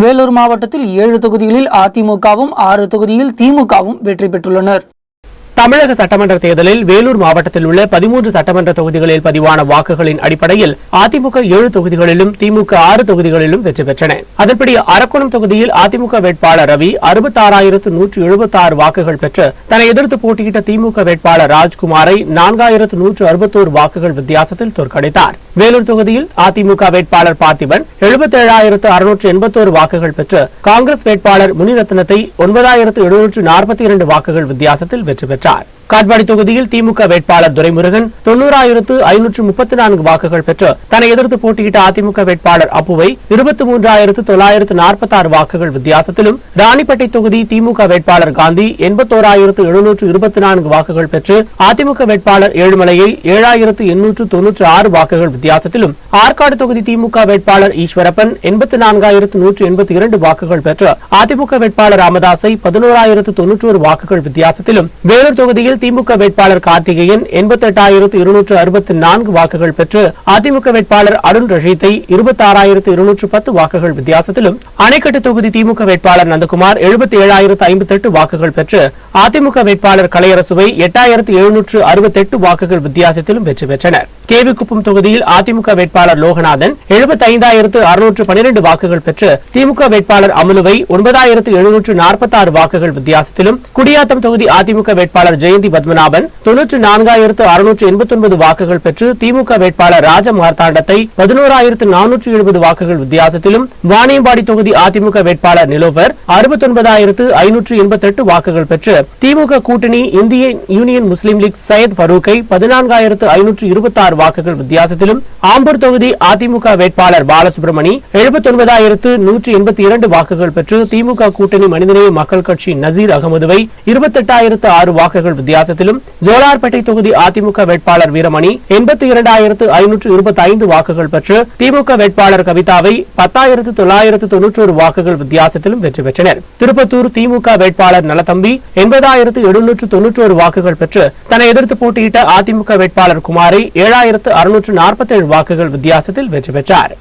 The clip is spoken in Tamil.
வேலூர் மாவட்டத்தில் 7 தொகுதிகளில் அதிமுகவும் 6 தொகுதியில் திமுகவும் வெற்றி பெற்றுள்ளனர். தமிழக சட்டமன்ற தேர்தலில் வேலூர் மாவட்டத்தில் உள்ள 13 சட்டமன்ற தொகுதிகளில் பதிவான வாக்குகளின் அடிப்படையில் அதிமுக 7 தொகுதிகளிலும் திமுக 6 தொகுதிகளிலும் வெற்றி பெற்றன. அதன்படி அரக்கோணம் தொகுதியில் அதிமுக வேட்பாளர் ரவி 66,176 வாக்குகள் பெற்று தன்னை எதிர்த்து போட்டியிட்ட திமுக வேட்பாளர் ராஜ்குமாரை 4,161 வாக்குகள் வித்தியாசத்தில் தோற்கடித்தார். வேலூர் தொகுதியில் அதிமுக வேட்பாளர் பார்த்திபன் 77,681 வாக்குகள் பெற்று காங்கிரஸ் வேட்பாளர் முனிரத்னத்தை 9,742 வாக்குகள் வித்தியாசத்தில் வெற்றி பெற்றார். காட்பாடி தொகுதியில் திமுக வேட்பாளர் துரைமுருகன் 90,534 வாக்குகள் பெற்று தன்னை எதிர்த்து போட்டியிட்ட அதிமுக வேட்பாளர் அப்புவை 23,946 வாக்குகள் வித்தியாசத்திலும், ராணிப்பேட்டை தொகுதி திமுக வேட்பாளர் காந்தி 81,724 வாக்குகள் பெற்று அதிமுக வேட்பாளர் ஏழுமலையை 7,896 வாக்குகள் வித்தியாசத்திலும், ஆற்காடு தொகுதி திமுக வேட்பாளர் ஈஸ்வரப்பன் 84,182 வாக்குகள் பெற்று அதிமுக வேட்பாளர் ராமதாஸை 11,091 வாக்குகள் வித்தியாசத்திலும், வேலூர் தொகுதியில் திமுக வேட்பாளர் கார்த்திகேயன் 88,264 வாக்குகள் பெற்று அதிமுக வேட்பாளர் அருண் ரஷீத்தை 26,210 வாக்குகள் வித்தியாசத்திலும், அணைக்கட்டு தொகுதி திமுக வேட்பாளர் நந்தகுமார் 77,058 வாக்குகள் பெற்று அதிமுக வேட்பாளர் கலையரசுவை 8,768 வாக்குகள் வித்தியாசத்திலும் வெற்றி பெற்றனர். கேவிக்குப்பம் தொகுதியில் அதிமுக வேட்பாளர் லோகநாதன் 75,612 வாக்குகள் பெற்று திமுக வேட்பாளர் அமுலுவை 9,746 வாக்குகள் வித்தியாசத்திலும், குடியாத்தம் தொகுதி அதிமுக வேட்பாளர் ஜெயந்தி பத்மநாபன் 94,689 வாக்குகள் பெற்று திமுக வேட்பாளர் ராஜ மார்த்தாண்டத்தை 11,470 வாக்குகள் வித்தியாசத்திலும், வாணியம்பாடி தொகுதி அதிமுக வேட்பாளர் நிலோபர் 69,588 வாக்குகள் பெற்று திமுக கூட்டணி இந்திய யூனியன் முஸ்லீம் லீக் சையத் ஃபரூக்கை 14,526 வாக்குகள் வித்தியாசத்திலும், ஆம்பூர் தொகுதி அதிமுக வேட்பாளர் பாலசுப்ரமணி 79,182 வாக்குகள் பெற்று திமுக கூட்டணி மனிதநேய மக்கள் கட்சி நசீர் அகமதுவை 28,006 வாக்குகள் வித்தியாசத்திலும், ஜோலார்பேட்டை தொகுதி அதிமுக வேட்பாளர் வீரமணி 82,525 வாக்குகள் பெற்று திமுக வேட்பாளர் கவிதாவை 10,991 வாக்குகள் வித்தியாசத்திலும் வெற்றி பெற்றனர். திருப்பத்தூர் திமுக வேட்பாளர் நலத்தம்பி 80,791 வாக்குகள் பெற்று தன்னை எதிர்த்து போட்டியிட்ட அதிமுக வேட்பாளர் குமாரை 7,647 வாக்குகள் வித்தியாசத்தில் வெற்றி பெற்றார்.